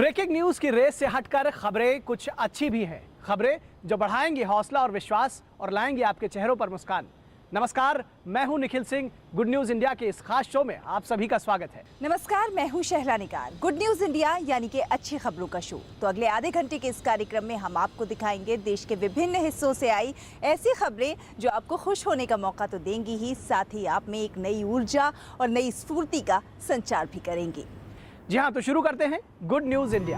Breaking news की race से हटकर खबरें कुछ अच्छी भी हैं, खबरें जो बढ़ाएंगी हौसला और विश्वास और लाएंगी आपके चेहरों पर मुस्कान। नमस्कार, मैं हूं Nikhil Singh. Good news India के इस खास शो में आप सभी का स्वागत है। नमस्कार, मैं हूं शहला निगार। गुड न्यूज इंडिया यानी कि अच्छी खबरों का शो। तो अगले आधे घंटे के इस कार्यक्रम में हम आपको दिखाएंगे देश के विभिन्न हिस्सों से आई ऐसी खबरें जो आपको खुश होने का मौका तो देंगी ही, साथ ही आप में एक नई ऊर्जा और नई स्फूर्ति का संचार भी करेंगी। जी हाँ, तो शुरू करते हैं गुड न्यूज इंडिया।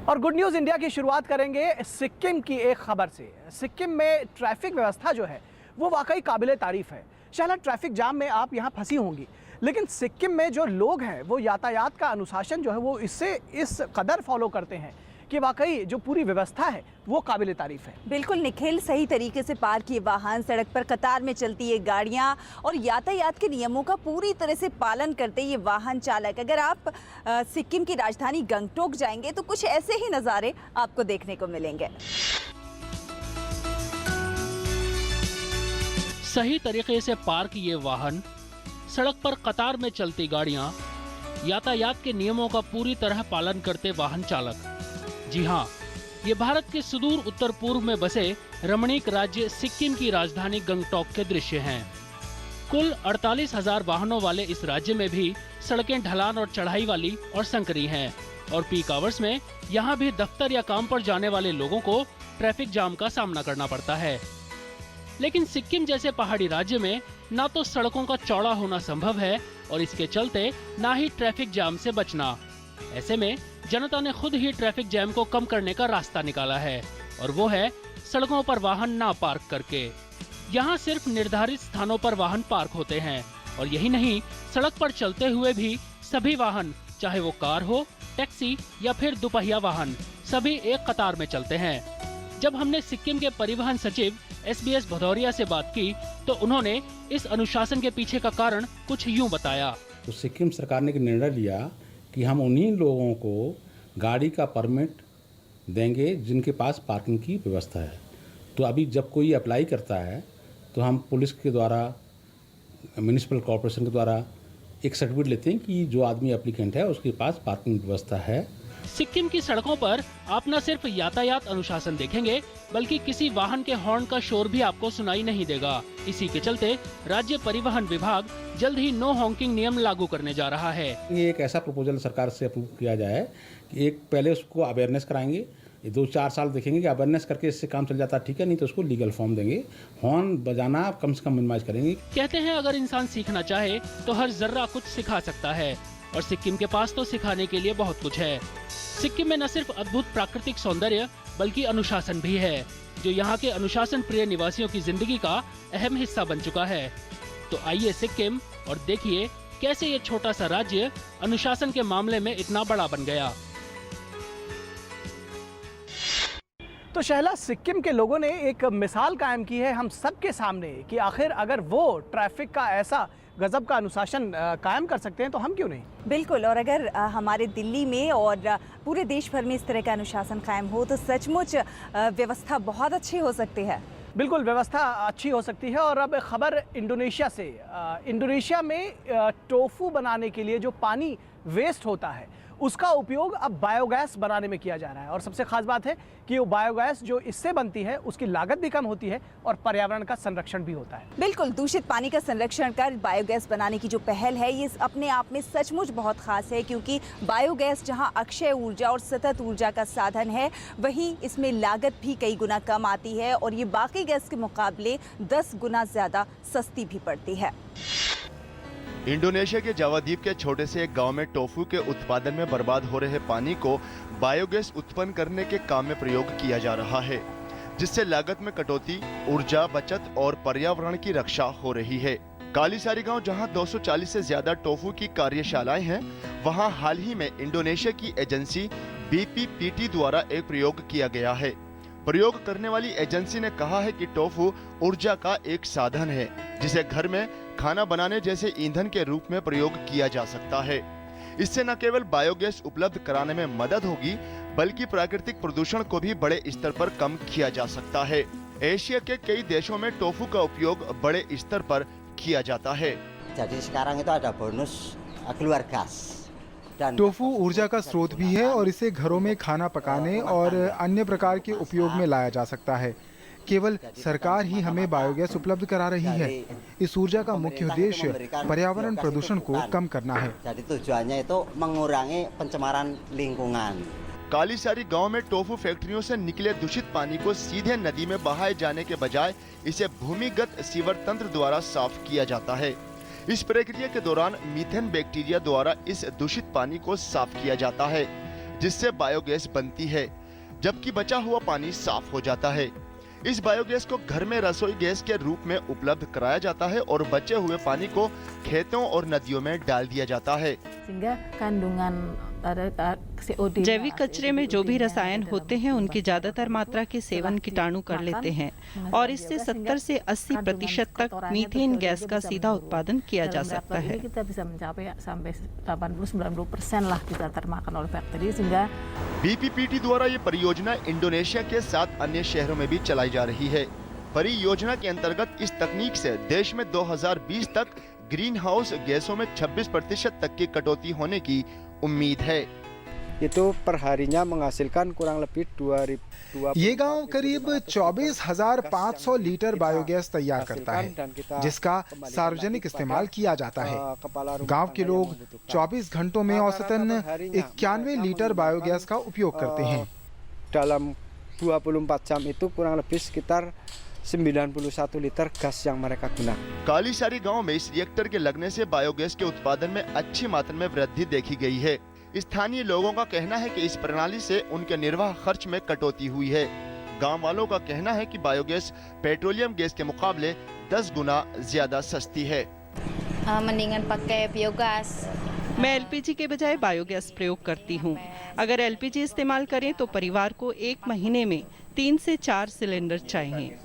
और गुड न्यूज इंडिया की शुरुआत करेंगे सिक्किम की एक खबर से। सिक्किम में ट्रैफिक व्यवस्था जो है वो वाकई काबिले तारीफ है। शायद ट्रैफिक जाम में आप यहाँ फंसी होंगी, लेकिन सिक्किम में जो लोग हैं वो यातायात का अनुशासन जो है वो इस कदर फॉलो करते हैं कि वाकई जो पूरी व्यवस्था है वो काबिले तारीफ है। बिल्कुल निखिल, सही तरीके से पार्क किए वाहन, सड़क पर कतार में चलती है गाड़ियां और यातायात के नियमों का पूरी तरह से पालन करते ये वाहन चालक। अगर आप सिक्किम की राजधानी गंगटोक जाएंगे तो कुछ ऐसे ही नज़ारे आपको देखने को मिलेंगे। सही तरीके से पार्क किए वाहन, सड़क पर कतार में चलती गाड़ियां, यातायात के नियमों का पूरी तरह पालन करते वाहन चालक। जी हाँ, ये भारत के सुदूर उत्तर पूर्व में बसे रमणीक राज्य सिक्किम की राजधानी गंगटोक के दृश्य हैं। कुल 48,000 वाहनों वाले इस राज्य में भी सड़कें ढलान और चढ़ाई वाली और संकरी हैं और पीक आवर्स में यहाँ भी दफ्तर या काम पर जाने वाले लोगों को ट्रैफिक जाम का सामना करना पड़ता है। लेकिन सिक्किम जैसे पहाड़ी राज्य में ना तो सड़कों का चौड़ा होना संभव है और इसके चलते ना ही ट्रैफिक जाम से बचना। ऐसे में जनता ने खुद ही ट्रैफिक जैम को कम करने का रास्ता निकाला है और वो है सड़कों पर वाहन ना पार्क करके। यहाँ सिर्फ निर्धारित स्थानों पर वाहन पार्क होते हैं और यही नहीं, सड़क पर चलते हुए भी सभी वाहन, चाहे वो कार हो, टैक्सी या फिर दुपहिया वाहन, सभी एक कतार में चलते हैं। जब हमने सिक्किम के परिवहन सचिव SBS भदौरिया से बात की तो उन्होंने इस अनुशासन के पीछे का कारण कुछ यूं बताया। तो सिक्किम सरकार ने एक निर्णय लिया कि हम उन्हीं लोगों को गाड़ी का परमिट देंगे जिनके पास पार्किंग की व्यवस्था है। तो अभी जब कोई अप्लाई करता है तो हम पुलिस के द्वारा, म्यूनिसिपल कॉर्पोरेशन के द्वारा एक सर्टिफिकेट लेते हैं कि जो आदमी एप्लीकेंट है उसके पास पार्किंग व्यवस्था है। सिक्किम की सड़कों पर आप न सिर्फ यातायात अनुशासन देखेंगे बल्कि किसी वाहन के हॉर्न का शोर भी आपको सुनाई नहीं देगा। इसी के चलते राज्य परिवहन विभाग जल्द ही नो हॉकिंग नियम लागू करने जा रहा है। ये एक ऐसा प्रपोजल सरकार से अप्रूव किया जाए कि एक पहले उसको अवेयरनेस कराएंगे, 2-4 साल देखेंगे कि अवेयरनेस करके इससे काम चल जाता है, ठीक है, नहीं तो उसको लीगल फॉर्म देंगे। हॉर्न बजाना कम से कम मिनिमाइज करेंगे। कहते हैं अगर इंसान सीखना चाहे तो हर जर्रा कुछ सिखा सकता है और सिक्किम के पास तो सिखाने के लिए बहुत कुछ है। सिक्किम में न सिर्फ अद्भुत प्राकृतिक सौंदर्य बल्कि अनुशासन भी है, जो यहाँ के अनुशासन प्रिय निवासियों की जिंदगी का अहम हिस्सा बन चुका है। तो आइए सिक्किम और देखिए कैसे ये छोटा सा राज्य अनुशासन के मामले में इतना बड़ा बन गया। तो शहला, सिक्किम के लोगों ने एक मिसाल कायम की है हम सबके सामने कि आखिर अगर वो ट्रैफिक का ऐसा गजब का अनुशासन कायम कर सकते हैं तो हम क्यों नहीं। बिल्कुल, और अगर हमारे दिल्ली में और पूरे देश भर में इस तरह का अनुशासन कायम हो तो सचमुच व्यवस्था बहुत अच्छी हो सकती है। बिल्कुल, व्यवस्था अच्छी हो सकती है। और अब खबर इंडोनेशिया से। इंडोनेशिया में टोफू बनाने के लिए जो पानी वेस्ट होता है उसका उपयोग अब बायोगैस बनाने में किया जा रहा है। और सबसे खास बात है कि वो बायोगैस जो इससे बनती है उसकी लागत भी कम होती है और पर्यावरण का संरक्षण भी होता है। बिल्कुल, दूषित पानी का संरक्षण कर बायोगैस बनाने की जो पहल है ये अपने आप में सचमुच बहुत खास है, क्योंकि बायोगैस जहां अक्षय ऊर्जा और सतत ऊर्जा का साधन है, वहीं इसमें लागत भी कई गुना कम आती है और ये बाकी गैस के मुकाबले 10 गुना ज्यादा सस्ती भी पड़ती है। इंडोनेशिया के जावा द्वीप के छोटे से एक गांव में टोफू के उत्पादन में बर्बाद हो रहे पानी को बायोगैस उत्पन्न करने के काम में प्रयोग किया जा रहा है, जिससे लागत में कटौती, ऊर्जा बचत और पर्यावरण की रक्षा हो रही है। कालीसारी गांव, जहां 240 से ज्यादा टोफू की कार्यशालाएं हैं, वहां हाल ही में इंडोनेशिया की एजेंसी BPPT द्वारा एक प्रयोग किया गया है। प्रयोग करने वाली एजेंसी ने कहा है कि टोफू ऊर्जा का एक साधन है जिसे घर में खाना बनाने जैसे ईंधन के रूप में प्रयोग किया जा सकता है। इससे न केवल बायोगैस उपलब्ध कराने में मदद होगी बल्कि प्राकृतिक प्रदूषण को भी बड़े स्तर पर कम किया जा सकता है। एशिया के कई देशों में टोफू का उपयोग बड़े स्तर पर किया जाता है। Jadi sekarang itu ada bonus keluar gas. Dan tofu ऊर्जा का स्रोत भी है और इसे घरों में खाना पकाने और अन्य प्रकार के उपयोग में लाया जा सकता है। केवल सरकार ही हमें बायोगैस उपलब्ध करा रही है। इस ऊर्जा का मुख्य उद्देश्य पर्यावरण प्रदूषण को कम करना है। jadi tujuannya itu mengurangi pencemaran lingkungan. कालीसारी गांव में टोफू फैक्ट्रियों से निकले दूषित पानी को सीधे नदी में बहाए जाने के बजाय इसे भूमिगत सीवर तंत्र द्वारा साफ किया जाता है। इस प्रक्रिया के दौरान मीथेन बैक्टीरिया द्वारा इस दूषित पानी को साफ किया जाता है, जिससे बायोगैस बनती है, जबकि बचा हुआ पानी साफ हो जाता है। इस बायोगैस को घर में रसोई गैस के रूप में उपलब्ध कराया जाता है और बचे हुए पानी को खेतों और नदियों में डाल दिया जाता है। जैविक कचरे में जो भी रसायन होते हैं उनकी ज्यादातर मात्रा के सेवन कीटाणु कर लेते हैं और इससे 70 से 80% तक मीथेन गैस का सीधा उत्पादन किया जा सकता है। बीपीपीटी द्वारा ये परियोजना इंडोनेशिया के 7 अन्य शहरों में भी चलाई जा रही है। परियोजना के अंतर्गत इस तकनीक से देश में 2020 तक ग्रीन हाउस गैसों में 26% तक की कटौती होने की उम्मीद है। itu perharinya menghasilkan kurang lebih 2000. ये गांव करीब 24,500 लीटर बायोगैस तैयार करता है, जिसका सार्वजनिक इस्तेमाल किया जाता है। गांव के लोग 24 घंटों में औसतन 91 लीटर बायोगैस का उपयोग करते हैं। Dalam 24 jam itu kurang lebih sekitar 91 litre gas yang mereka gunakan. कालीसारी गांव में इस रिएक्टर के लगने से बायोगैस के उत्पादन में अच्छी मात्रा में वृद्धि देखी गई है। स्थानीय लोगों का कहना है कि इस प्रणाली से उनके निर्वाह खर्च में कटौती हुई है। गांव वालों का कहना है कि बायोगैस पेट्रोलियम गैस के मुकाबले 10 गुना ज्यादा सस्ती है। mendingan pakai biogas. मैं एलपीजी के बजाय बायोगैस प्रयोग करती हूँ। अगर एलपीजी इस्तेमाल करें तो परिवार को 1 महीने में 3 से 4 सिलेंडर चाहिए।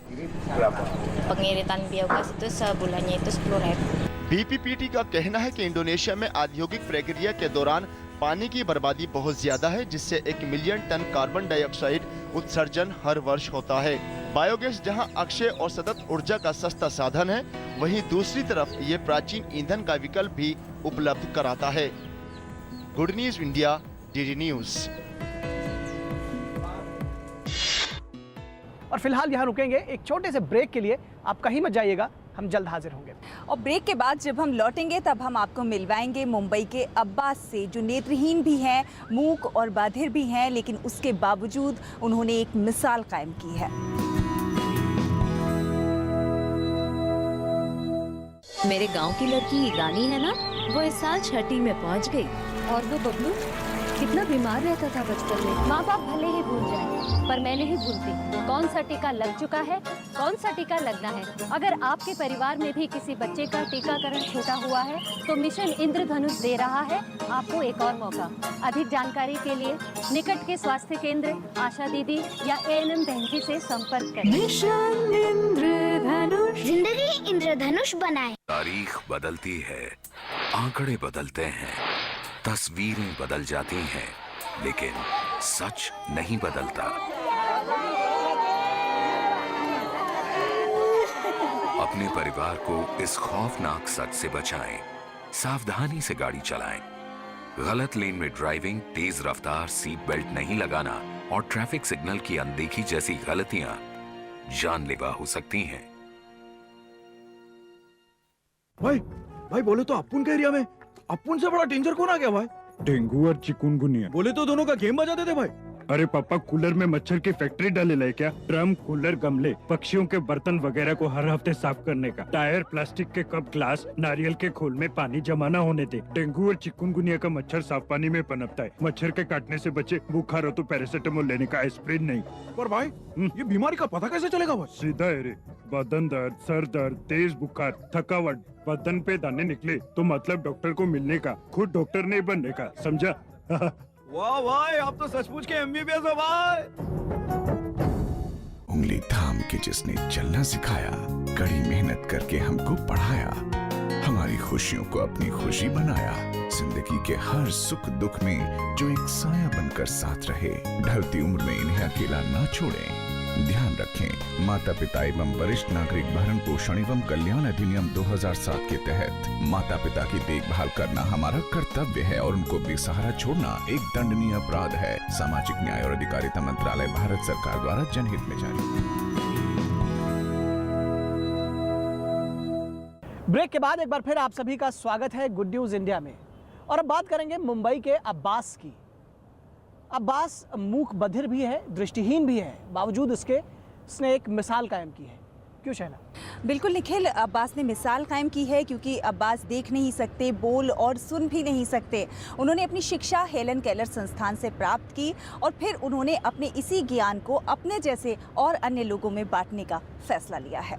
Pengiritan biogas itu sebulannya itu 10.000. बीपीपीटी का कहना है कि इंडोनेशिया में औद्योगिक प्रक्रिया के दौरान पानी की बर्बादी बहुत ज्यादा है, जिससे 1 मिलियन टन कार्बन डाइऑक्साइड उत्सर्जन हर वर्ष होता है। बायोगैस जहां अक्षय और सतत ऊर्जा का सस्ता साधन है, वहीं दूसरी तरफ ये प्राचीन ईंधन का विकल्प भी उपलब्ध कराता है। Good news India, DD news. और फिलहाल यहाँ रुकेंगे एक छोटे से ब्रेक के लिए। आप कहीं मत जाइएगा, हम जल्द हाजिर होंगे। और ब्रेक के बाद जब हम लौटेंगे तब हम आपको मिलवाएंगे मुंबई के अब्बास से, जो नेत्रहीन भी हैं, मूक और बाधिर भी हैं, लेकिन उसके बावजूद उन्होंने एक मिसाल कायम की है। मेरे गांव की लड़की रानी है ना, वो इस साल 6ठी में पहुंच गई। और वो बबलू कितना बीमार रहता था बचपन में। माँ बाप भले ही भूल जाए, पर मैं नहीं भूलती। कौन सा टीका लग चुका है, कौन सा टीका लगना है। अगर आपके परिवार में भी किसी बच्चे का टीकाकरण छूटा हुआ है तो मिशन इंद्रधनुष दे रहा है आपको एक और मौका। अधिक जानकारी के लिए निकट के स्वास्थ्य केंद्र, आशा दीदी या ANM बहन से संपर्क करें। मिशन इंद्रधनुष, जिंदगी इंद्रधनुष बनाए। तारीख बदलती है, आंकड़े बदलते हैं, तस्वीरें बदल जाती हैं, लेकिन सच नहीं बदलता। अपने परिवार को इस खौफनाक सच से बचाएं। सावधानी से गाड़ी चलाएं। गलत लेन में ड्राइविंग, तेज रफ्तार, सीट बेल्ट नहीं लगाना और ट्रैफिक सिग्नल की अनदेखी जैसी गलतियां जानलेवा हो सकती हैं। भाई बोले तो अपुन के एरिया में अपुन से बड़ा डेंजर कौन आ गया भाई? डेंगू और चिकुनगुनिया। बोले तो दोनों का गेम बजाते थे भाई। अरे पापा, कूलर में मच्छर की फैक्ट्री डाले लाए क्या? ड्रम, कूलर, गमले, पक्षियों के बर्तन वगैरह को हर हफ्ते साफ करने का। टायर, प्लास्टिक के कप, ग्लास, नारियल के खोल में पानी जमा न होने दे। डेंगू और चिकुनगुनिया का मच्छर साफ पानी में पनपता है। मच्छर के काटने से बचे। बुखार हो तो पैरासीटामोल लेने का, एस्प्रिन नहीं। पर भाई ये बीमारी का पता कैसे चलेगा भाई? सीधा है रे। बदन दर्द, सर दर्द, तेज बुखार, थकावट, बदन पे दाने निकले तो मतलब डॉक्टर को मिलने का, खुद डॉक्टर नहीं बनने का, समझा? वाह भाई, आप तो सचमुच के MBBS हो भाई। उंगली थाम के जिसने चलना सिखाया, कड़ी मेहनत करके हमको पढ़ाया, हमारी खुशियों को अपनी खुशी बनाया, जिंदगी के हर सुख दुख में जो एक साया बनकर साथ रहे, ढलती उम्र में इन्हें अकेला ना छोड़ें। ध्यान रखें, माता पिता एवं वरिष्ठ नागरिक भरण पोषण एवं कल्याण अधिनियम 2007 के तहत माता पिता की देखभाल करना हमारा कर्तव्य है और उनको बेसहारा छोड़ना एक दंडनीय अपराध है। सामाजिक न्याय और अधिकारिता मंत्रालय, भारत सरकार द्वारा जनहित में जारी। ब्रेक के बाद एक बार फिर आप सभी का स्वागत है गुड न्यूज इंडिया में। और अब बात करेंगे मुंबई के अब्बास की। अब्बास मूक बधिर भी है, दृष्टिहीन भी है, बावजूद इसके उसने एक मिसाल कायम की है। क्यों शैला? बिल्कुल निखिल, अब्बास ने मिसाल कायम की है क्योंकि अब्बास देख नहीं सकते, बोल और सुन भी नहीं सकते। उन्होंने अपनी शिक्षा हेलन केलर संस्थान से प्राप्त की और फिर उन्होंने अपने इसी ज्ञान को अपने जैसे और अन्य लोगों में बांटने का फैसला लिया है।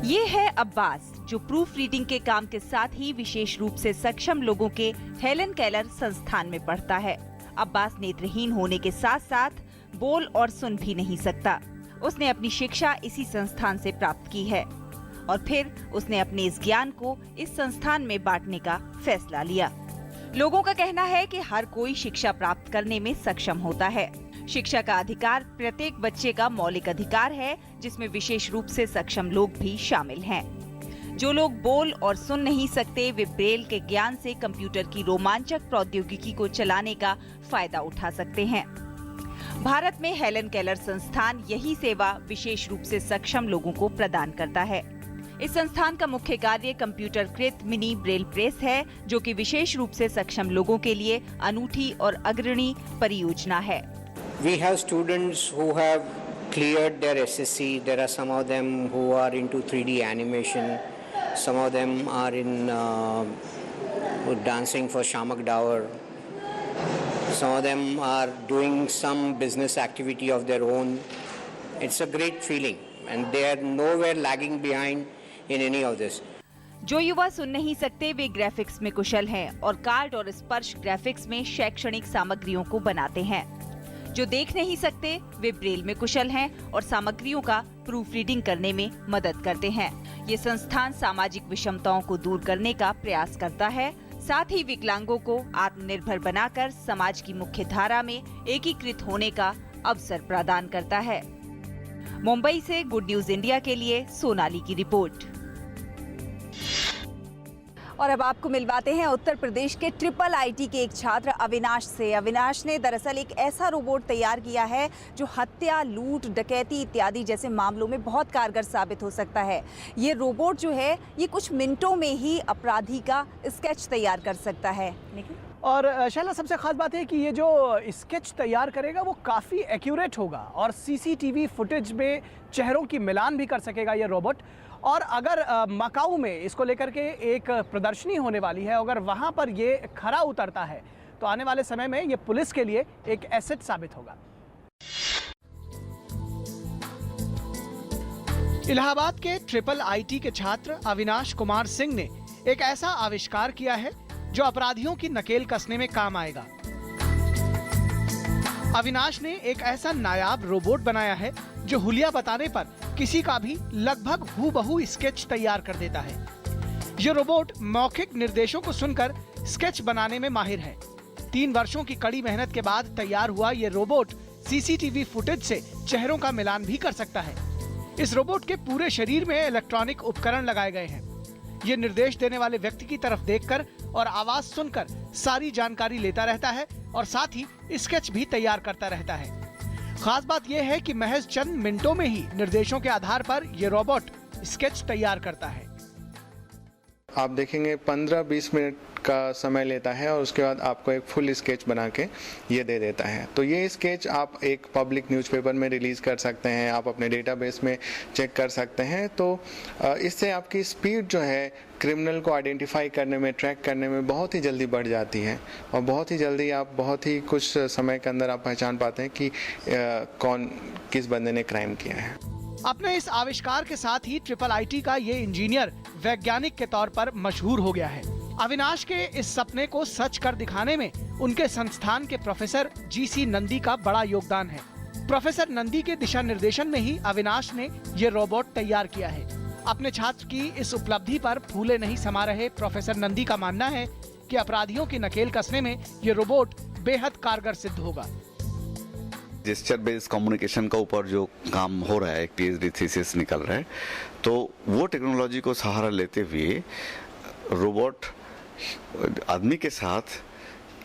ये है अब्बास, जो प्रूफ रीडिंग के काम के साथ ही विशेष रूप से सक्षम लोगों के हेलन केलर संस्थान में पढ़ता है। अब्बास नेत्रहीन होने के साथ साथ बोल और सुन भी नहीं सकता। उसने अपनी शिक्षा इसी संस्थान से प्राप्त की है और फिर उसने अपने इस ज्ञान को इस संस्थान में बांटने का फैसला लिया। लोगों का कहना है कि हर कोई शिक्षा प्राप्त करने में सक्षम होता है। शिक्षा का अधिकार प्रत्येक बच्चे का मौलिक अधिकार है, जिसमें विशेष रूप से सक्षम लोग भी शामिल हैं। जो लोग बोल और सुन नहीं सकते, वे ब्रेल के ज्ञान से कंप्यूटर की रोमांचक प्रौद्योगिकी को चलाने का फायदा उठा सकते हैं। भारत में हेलन केलर संस्थान यही सेवा विशेष रूप से सक्षम लोगों को प्रदान करता है। इस संस्थान का मुख्य कार्य कंप्यूटरकृत मिनी ब्रेल प्रेस है, जो कि विशेष रूप से सक्षम लोगों के लिए अनूठी और अग्रणी परियोजना है। We have students who have cleared their SSC. There are some of them who are into 3D animation. Some of them are in dancing for Shamak Daur. Some of them are doing some business activity of their own. It's a great feeling and they are nowhere lagging behind in any of this. जो युवा सुन नहीं सकते, वे graphics में कुशल हैं और card और स्पर्श graphics में शैक्षणिक सामग्रियों को बनाते हैं। जो देख नहीं सकते, वे ब्रेल में कुशल हैं और सामग्रियों का प्रूफ रीडिंग करने में मदद करते हैं। ये संस्थान सामाजिक विषमताओं को दूर करने का प्रयास करता है, साथ ही विकलांगों को आत्मनिर्भर बनाकर समाज की मुख्य धारा में एकीकृत होने का अवसर प्रदान करता है। मुंबई से गुड न्यूज इंडिया के लिए सोनाली की रिपोर्ट। और अब आपको मिलवाते हैं उत्तर प्रदेश के ट्रिपल आईटी के एक छात्र अविनाश से। अविनाश ने दरअसल एक ऐसा रोबोट तैयार किया है जो हत्या, लूट, डकैती इत्यादि जैसे मामलों में बहुत कारगर साबित हो सकता है। ये रोबोट जो है, ये कुछ मिनटों में ही अपराधी का स्केच तैयार कर सकता है। और शैला, सबसे खास बात है कि ये जो स्केच तैयार करेगा वो काफ़ी एक्यूरेट होगा और सीसीटीवी फुटेज में चेहरों की मिलान भी कर सकेगा ये रोबोट। और अगर मकाऊ में इसको लेकर के एक प्रदर्शनी होने वाली है, अगर वहाँ पर ये खरा उतरता है तो आने वाले समय में ये पुलिस के लिए एक एसेट साबित होगा। इलाहाबाद के ट्रिपल आईटी के छात्र अविनाश कुमार सिंह ने एक ऐसा आविष्कार किया है जो अपराधियों की नकेल कसने में काम आएगा। अविनाश ने एक ऐसा नायाब रोबोट बनाया है जो हुलिया बताने पर किसी का भी लगभग हूबहू स्केच तैयार कर देता है। ये रोबोट मौखिक निर्देशों को सुनकर स्केच बनाने में माहिर है। 3 वर्षों की कड़ी मेहनत के बाद तैयार हुआ ये रोबोट सीसीटीवी फुटेज से चेहरों का मिलान भी कर सकता है। इस रोबोट के पूरे शरीर में इलेक्ट्रॉनिक उपकरण लगाए गए हैं। ये निर्देश देने वाले व्यक्ति की तरफ देखकर और आवाज सुनकर सारी जानकारी लेता रहता है और साथ ही स्केच भी तैयार करता रहता है। खास बात यह है कि महज चंद मिनटों में ही निर्देशों के आधार पर ये रोबोट स्केच तैयार करता है। आप देखेंगे 15-20 मिनट का समय लेता है और उसके बाद आपको एक फुल स्केच बना के ये दे देता है। तो ये स्केच आप एक पब्लिक न्यूज़पेपर में रिलीज़ कर सकते हैं, आप अपने डेटाबेस में चेक कर सकते हैं। तो इससे आपकी स्पीड जो है क्रिमिनल को आइडेंटिफाई करने में, ट्रैक करने में बहुत ही जल्दी बढ़ जाती है और बहुत ही जल्दी आप बहुत ही कुछ समय के अंदर आप पहचान पाते हैं कि कौन किस बंदे ने क्राइम किया है। अपने इस आविष्कार के साथ ही ट्रिपल आईटी का ये इंजीनियर वैज्ञानिक के तौर पर मशहूर हो गया है। अविनाश के इस सपने को सच कर दिखाने में उनके संस्थान के प्रोफेसर जीसी नंदी का बड़ा योगदान है। प्रोफेसर नंदी के दिशा निर्देशन में ही अविनाश ने ये रोबोट तैयार किया है। अपने छात्र की इस उपलब्धि पर फूले नहीं समा रहे प्रोफेसर नंदी का मानना है कि अपराधियों की नकेल कसने में ये रोबोट बेहद कारगर सिद्ध होगा। जेस्चर बेस्ड कम्युनिकेशन का ऊपर जो काम हो रहा है, एक PhD थीसिस निकल रहा है, तो वो टेक्नोलॉजी को सहारा लेते हुए रोबोट आदमी के साथ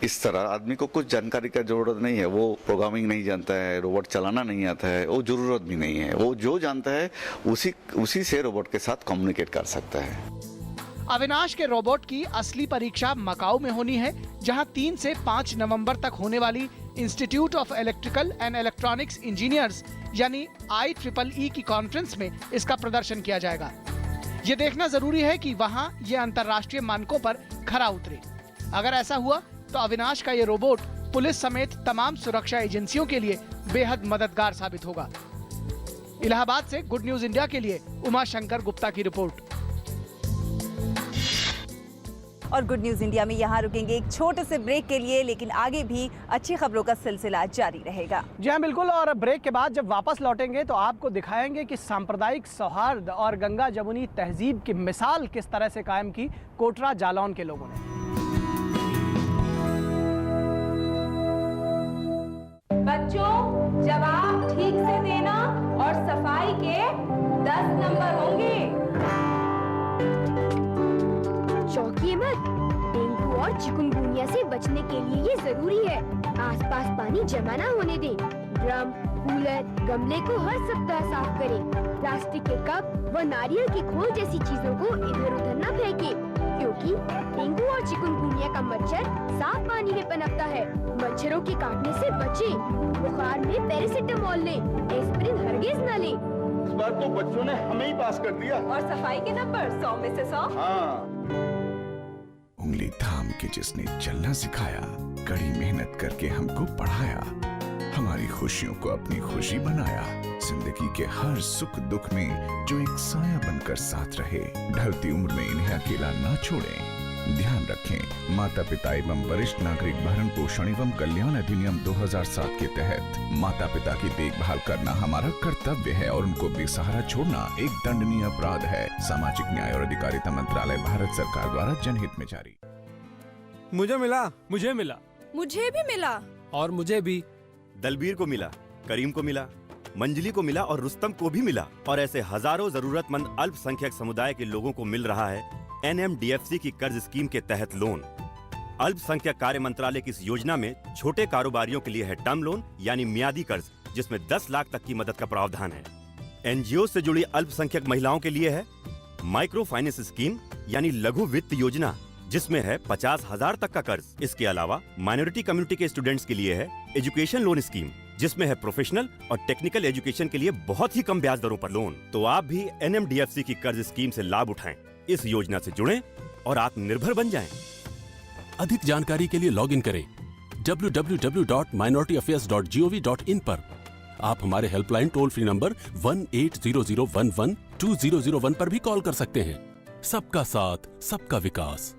इस तरह, आदमी को कुछ जानकारी का जरूरत नहीं है, वो प्रोग्रामिंग नहीं जानता है, रोबोट चलाना नहीं आता है, वो जरूरत भी नहीं है, वो जो जानता है उसी से रोबोट के साथ कम्युनिकेट कर सकता है। अविनाश के रोबोट की असली परीक्षा मकाऊ में होनी है, जहां 3 से 5 नवंबर तक होने वाली institute of electrical and electronics engineers यानी IEEE की कॉन्फ्रेंस में इसका प्रदर्शन किया जाएगा। ये देखना जरूरी है कि वहां ये अंतर्राष्ट्रीय मानकों पर खरा उतरे। अगर ऐसा हुआ तो अविनाश का ये रोबोट पुलिस समेत तमाम सुरक्षा एजेंसियों के लिए बेहद मददगार साबित होगा। इलाहाबाद से गुड न्यूज इंडिया के लिए उमाशंकर गुप्ता की रिपोर्ट। और गुड न्यूज इंडिया में यहाँ रुकेंगे एक छोटे से ब्रेक के लिए, लेकिन आगे भी अच्छी खबरों का सिलसिला जारी रहेगा। जी हाँ बिल्कुल, और ब्रेक के बाद जब वापस लौटेंगे तो आपको दिखाएंगे कि सांप्रदायिक सौहार्द और गंगा जमुनी तहजीब की मिसाल किस तरह से कायम की कोटरा जालौन के लोगों ने। बच्चों, जवाब ठीक से देना और सफाई के 10 नंबर होंगे। चौंकिए मत, डेंगू और चिकुनगुनिया से बचने के लिए ये जरूरी है। आसपास पानी जमा ना होने दें। ड्रम, कूलर, गमले को हर सप्ताह साफ करें। प्लास्टिक के कप व नारियल की खोल जैसी चीजों को इधर उधर न फेंकें, क्योंकि डेंगू और चिकुनगुनिया का मच्छर साफ पानी में पनपता है। मच्छरों के काटने से बचें। बुखार में पैरासिटामोल लें, एस्पिरिन हरगिज न लें। इस बार तो बच्चों ने हमें ही पास कर दिया। और सफाई के नंबर 100 में से 100। हाँ। उंगली थाम के जिसने चलना सिखाया, कड़ी मेहनत करके हमको पढ़ाया, हमारी खुशियों को अपनी खुशी बनाया, जिंदगी के हर सुख दुख में जो एक साया बनकर साथ रहे, ढलती उम्र में इन्हें अकेला ना छोड़ें। ध्यान रखें, माता पिता एवं वरिष्ठ नागरिक भरण पोषण एवं कल्याण अधिनियम 2007 के तहत माता पिता की देखभाल करना हमारा कर्तव्य है और उनको बेसहारा छोड़ना एक दंडनीय अपराध है। सामाजिक न्याय और अधिकारिता मंत्रालय, भारत सरकार द्वारा जनहित में जारी। मुझे मिला, मुझे मिला, मुझे भी मिला, और मुझे भी। दलबीर को मिला, करीम को मिला, मंजली को मिला और रुस्तम को भी मिला। और ऐसे हजारों जरूरतमंद अल्पसंख्यक समुदाय के लोगों को मिल रहा है NMDFC की कर्ज स्कीम के तहत लोन। अल्पसंख्यक कार्य मंत्रालय की इस योजना में छोटे कारोबारियों के लिए है टर्म लोन यानी मियादी कर्ज, जिसमें 10 लाख तक की मदद का प्रावधान है। NGO से जुड़ी अल्पसंख्यक महिलाओं के लिए है माइक्रो फाइनेंस स्कीम यानी लघु वित्त योजना, जिसमें है 50,000 तक का कर्ज। इसके अलावा माइनॉरिटी कम्युनिटी के स्टूडेंट्स के लिए है एजुकेशन लोन स्कीम, जिसमें है प्रोफेशनल और टेक्निकल एजुकेशन के लिए बहुत ही कम ब्याज दरों पर लोन। तो आप भी NMDFC की कर्ज स्कीम से लाभ उठाएं, इस योजना से जुड़ें और आत्मनिर्भर बन जाएं। अधिक जानकारी के लिए लॉगिन करें www.minorityAffairs.gov.in पर। आप हमारे हेल्पलाइन टोल फ्री नंबर 1800112001 पर भी कॉल कर सकते हैं। सबका साथ, सबका विकास।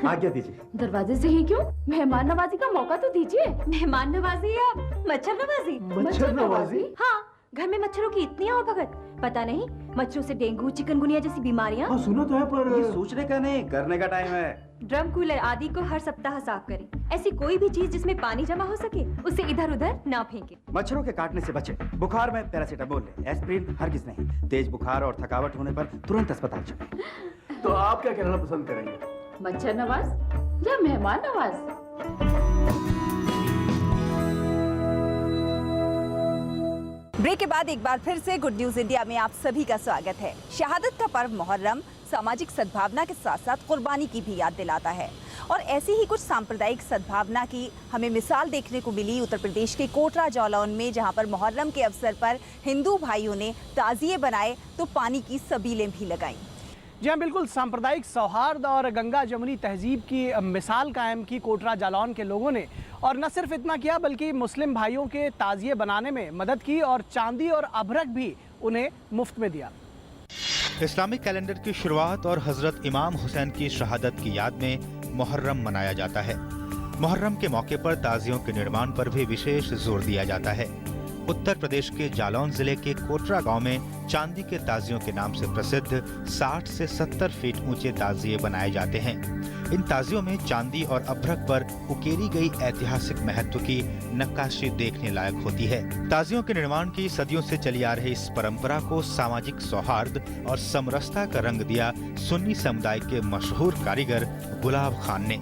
आज्ञा दीजिए। दरवाजे से ही क्यों? मेहमान नवाजी का मौका तो दीजिए। मेहमान नवाजी या मच्छर नवाजी? मच्छर नवाजी? हाँ, घर में मच्छरों की इतनी आवभगत। पता नहीं मच्छरों से डेंगू, चिकनगुनिया जैसी बीमारियाँ। हाँ, सुनो तो है, पर ये सोचने का नहीं, करने का टाइम है। ड्रम, कूलर आदि को हर सप्ताह साफ करें। ऐसी कोई भी चीज जिसमें पानी जमा हो सके उसे इधर उधर ना फेंकें। मच्छरों के काटने से बचे। बुखार में पैरासिटामोल लें, एस्पिरिन हरगिज नहीं। तेज बुखार और थकावट होने पर तुरंत अस्पताल चलें। तो आप क्या कहना पसंद करेंगे, मच्छर नवाज या मेहमान नवाज? ब्रेक के बाद एक बार फिर से गुड न्यूज इंडिया में आप सभी का स्वागत है। शहादत का पर्व मुहर्रम सामाजिक सद्भावना के साथ साथ कुर्बानी की भी याद दिलाता है, और ऐसी ही कुछ सांप्रदायिक सद्भावना की हमें मिसाल देखने को मिली उत्तर प्रदेश के कोटरा जालौन में, जहां पर मुहर्रम के अवसर पर हिंदू भाइयों ने ताजिए बनाए तो पानी की सबीलें भी लगाईं। जी हाँ बिल्कुल, सांप्रदायिक सौहार्द और गंगा जमुनी तहजीब की मिसाल कायम की कोटरा जालौन के लोगों ने, और न सिर्फ इतना किया बल्कि मुस्लिम भाइयों के ताजिए बनाने में मदद की और चांदी और अभ्रक भी उन्हें मुफ्त में दिया। इस्लामिक कैलेंडर की शुरुआत और हजरत इमाम हुसैन की शहादत की याद में मुहर्रम मनाया जाता है। मुहर्रम के मौके पर ताजियों के निर्माण पर भी विशेष जोर दिया जाता है। उत्तर प्रदेश के जालौन जिले के कोटरा गांव में चांदी के ताजियों के नाम से प्रसिद्ध 60 से 70 फीट ऊंचे ताजिए बनाए जाते हैं। इन ताजियों में चांदी और अभ्रक पर उकेरी गई ऐतिहासिक महत्व की नक्काशी देखने लायक होती है। ताजियों के निर्माण की सदियों से चली आ रही इस परंपरा को सामाजिक सौहार्द और समरसता का रंग दिया सुन्नी समुदाय के मशहूर कारीगर गुलाब खान ने।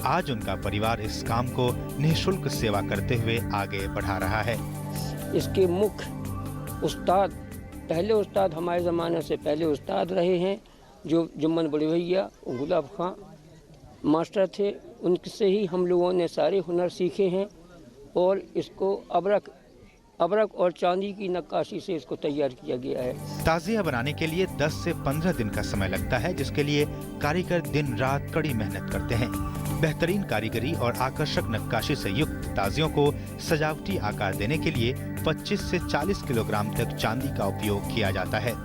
आज उनका परिवार इस काम को निःशुल्क सेवा करते हुए आगे बढ़ा रहा है। इसके मुख्य उस्ताद, पहले उस्ताद हमारे ज़माने से पहले उस्ताद रहे हैं जो जुम्मन बड़े भैया गुलाब खान मास्टर थे। उनसे ही हम लोगों ने सारे हुनर सीखे हैं और इसको अबरक और चांदी की नक्काशी से इसको तैयार किया गया है। ताजिया बनाने के लिए 10 से 15 दिन का समय लगता है, जिसके लिए कारीगर दिन रात कड़ी मेहनत करते हैं। बेहतरीन कारीगरी और आकर्षक नक्काशी से युक्त ताजियों को सजावटी आकार देने के लिए 25 से 40 किलोग्राम तक चांदी का उपयोग किया जाता है।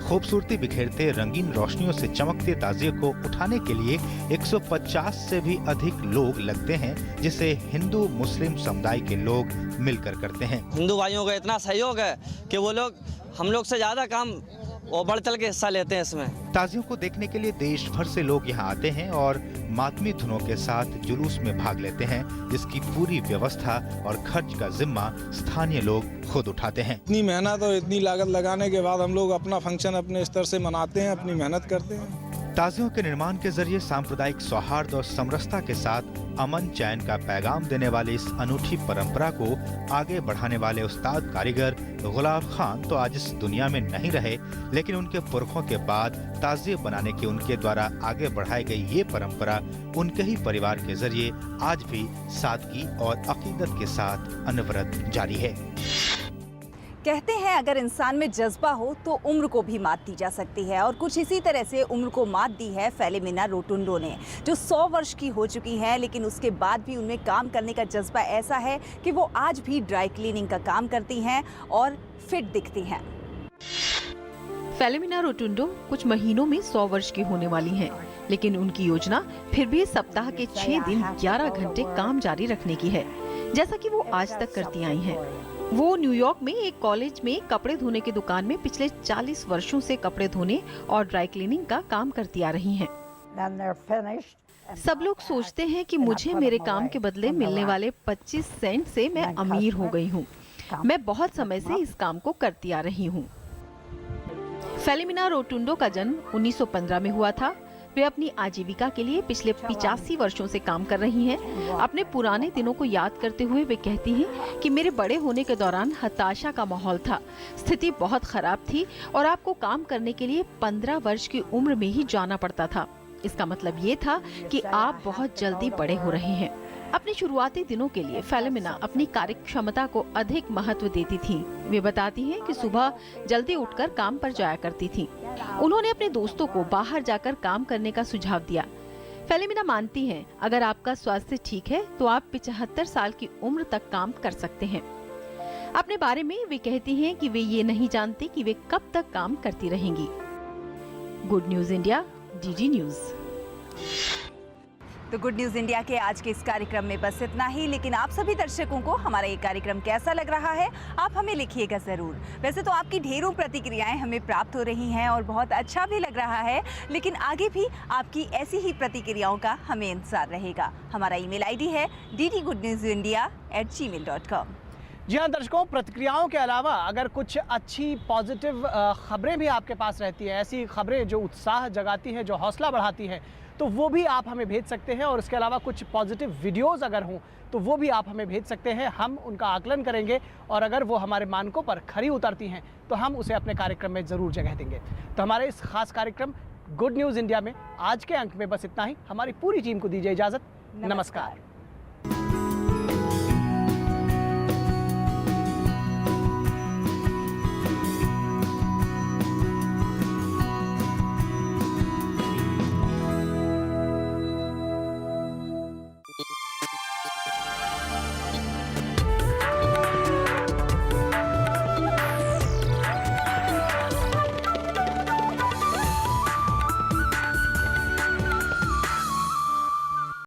खूबसूरती बिखेरते रंगीन रोशनियों से चमकते ताजिए को उठाने के लिए 150 से भी अधिक लोग लगते हैं, जिसे हिंदू मुस्लिम समुदाय के लोग मिलकर करते हैं। हिंदू भाइयों का इतना सहयोग है कि वो लोग हम लोग से ज्यादा काम और बढ़ चढ़ के हिस्सा लेते हैं इसमें। ताजियों को देखने के लिए देश भर से लोग यहाँ आते हैं और मातमी धुनों के साथ जुलूस में भाग लेते हैं, जिसकी पूरी व्यवस्था और खर्च का जिम्मा स्थानीय लोग खुद उठाते हैं। इतनी मेहनत और इतनी लागत लगाने के बाद हम लोग अपना फंक्शन अपने स्तर से मनाते हैं, अपनी मेहनत करते हैं। ताजियों के निर्माण के जरिए सांप्रदायिक सौहार्द और समरसता के साथ अमन चैन का पैगाम देने वाली इस अनूठी परंपरा को आगे बढ़ाने वाले उस्ताद कारीगर गुलाब खान तो आज इस दुनिया में नहीं रहे, लेकिन उनके पुरखों के बाद ताजिए बनाने की उनके द्वारा आगे बढ़ाई गई ये परंपरा उनके ही परिवार के जरिए आज भी सादगी और अकीदत के साथ अनवरत जारी है। कहते हैं अगर इंसान में जज्बा हो तो उम्र को भी मात दी जा सकती है, और कुछ इसी तरह से उम्र को मात दी है फेलिमिना रोटुंडो ने, जो 100 वर्ष की हो चुकी हैं, लेकिन उसके बाद भी उनमें काम करने का जज्बा ऐसा है कि वो आज भी ड्राई क्लीनिंग का काम करती हैं और फिट दिखती हैं। फेलिमिना रोटुंडो कुछ महीनों में 100 वर्ष की होने वाली हैं, लेकिन उनकी योजना फिर भी सप्ताह के 6 दिन 11 घंटे काम जारी रखने की है, जैसा कि वो आज तक करती आई हैं। वो न्यूयॉर्क में एक कॉलेज में कपड़े धोने की दुकान में पिछले 40 वर्षों से कपड़े धोने और ड्राई क्लीनिंग का काम करती आ रही हैं। सब लोग सोचते हैं कि मुझे मेरे काम के बदले मिलने वाले 25 सेंट से मैं अमीर हो गई हूँ। मैं बहुत समय से इस काम को करती आ रही हूँ। फेलिमिना रोटुंडो का जन्म 1915 में हुआ था। वे अपनी आजीविका के लिए पिछले 85 वर्षों से काम कर रही हैं। अपने पुराने दिनों को याद करते हुए वे कहती हैं कि मेरे बड़े होने के दौरान हताशा का माहौल था, स्थिति बहुत खराब थी और आपको काम करने के लिए 15 वर्ष की उम्र में ही जाना पड़ता था। इसका मतलब ये था कि आप बहुत जल्दी बड़े हो रहे हैं। अपने शुरुआती दिनों के लिए फेलिमिना अपनी कार्यक्षमता को अधिक महत्व देती थी। वे बताती हैं कि सुबह जल्दी उठकर काम पर जाया करती थी। उन्होंने अपने दोस्तों को बाहर जाकर काम करने का सुझाव दिया। फेलिमिना मानती हैं, अगर आपका स्वास्थ्य ठीक है तो आप 75 साल की उम्र तक काम कर सकते हैं। अपने बारे में वे कहती हैं कि वे ये नहीं जानती कि वे कब तक काम करती रहेंगी। Good news India, DD news. तो गुड न्यूज़ इंडिया के आज के इस कार्यक्रम में बस इतना ही, लेकिन आप सभी दर्शकों को हमारा ये कार्यक्रम कैसा लग रहा है आप हमें लिखिएगा ज़रूर। वैसे तो आपकी ढेरों प्रतिक्रियाएं हमें प्राप्त हो रही हैं और बहुत अच्छा भी लग रहा है, लेकिन आगे भी आपकी ऐसी ही प्रतिक्रियाओं का हमें इंतजार रहेगा। हमारा ईमेल आईडी है ddgoodnewsindia@gmail.com। जी हाँ दर्शकों, प्रतिक्रियाओं के अलावा अगर कुछ अच्छी पॉजिटिव खबरें भी आपके पास रहती हैं, ऐसी खबरें जो उत्साह जगाती हैं, जो हौसला बढ़ाती हैं, तो वो भी आप हमें भेज सकते हैं। और इसके अलावा कुछ पॉजिटिव वीडियोस अगर हों तो वो भी आप हमें भेज सकते हैं। हम उनका आकलन करेंगे और अगर वो हमारे मानकों पर खरी उतरती हैं तो हम उसे अपने कार्यक्रम में ज़रूर जगह देंगे। तो हमारे इस खास कार्यक्रम गुड न्यूज़ इंडिया में आज के अंक में बस इतना ही। हमारी पूरी टीम को दीजिए इजाज़त। नमस्कार।